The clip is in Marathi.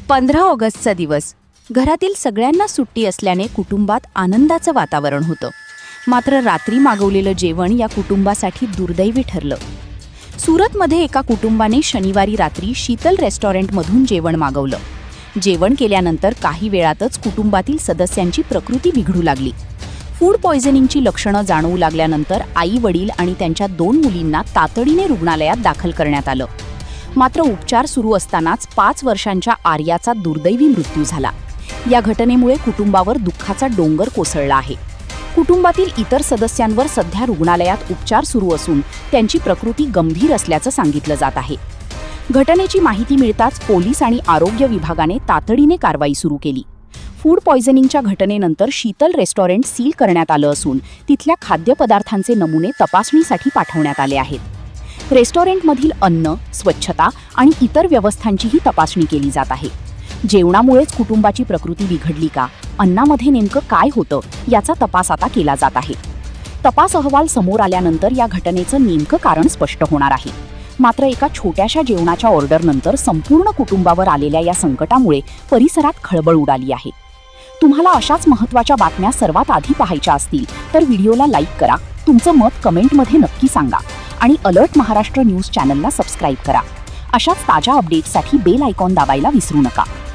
15 ऑगस्टचा दिवस. घरातील सगळ्यांना सुट्टी असल्याने कुटुंबात आनंदाचं वातावरण होतं. मात्र रात्री मागवलेलं जेवण या कुटुंबासाठी दुर्दैवी ठरलं. सुरतमध्ये एका कुटुंबाने शनिवारी रात्री शीतल रेस्टॉरंटमधून जेवण मागवलं. जेवण केल्यानंतर काही वेळातच कुटुंबातील सदस्यांची प्रकृती बिघडू लागली. फूड पॉयझनिंगची लक्षणं जाणवू लागल्यानंतर आई वडील आणि त्यांच्या 2 मुलींना तातडीने रुग्णालयात दाखल करण्यात आलं. मात्र उपचार सुरू असतानाच 5 वर्षांच्या आर्याचा दुर्दैवी मृत्यू झाला. या घटनेमुळे कुटुंबावर दुःखाचा डोंगर कोसळला आहे. कुटुंबातील इतर सदस्यांवर सध्या रुग्णालयात उपचार सुरू असून त्यांची प्रकृती गंभीर असल्याचं सांगितलं जात आहे. घटनेची माहिती मिळताच पोलीस आणि आरोग्य विभागाने तातडीने कारवाई सुरू केली. फूड पॉयझनिंगच्या घटनेनंतर शीतल रेस्टॉरंट सील करण्यात आलं असून तिथल्या खाद्यपदार्थांचे नमुने तपासणीसाठी पाठवण्यात आले आहेत. रेस्टॉरंटमधील अन्न, स्वच्छता आणि इतर व्यवस्थांचीही तपासणी केली जात आहे. जेवणामुळेच कुटुंबाची प्रकृती बिघडली का, अन्नामध्ये नेमकं काय होतं याचा तपास आता केला जात आहे. तपास अहवाल समोर आल्यानंतर या घटनेचं नेमकं कारण स्पष्ट होणार आहे. मात्र एका छोट्याशा जेवणाच्या ऑर्डरनंतर संपूर्ण कुटुंबावर आलेल्या या संकटामुळे परिसरात खळबळ उडाली आहे. तुम्हाला अशाच महत्त्वाच्या बातम्या सर्वात आधी पाहायच्या असतील तर व्हिडिओला लाईक करा, तुमचं मत कमेंटमध्ये नक्की सांगा आणि अलर्ट महाराष्ट्र न्यूज चॅनलला सबस्क्राईब करा. अशाच ताज्या अपडेट्ससाठी बेल आयकॉन दाबायला विसरू नका.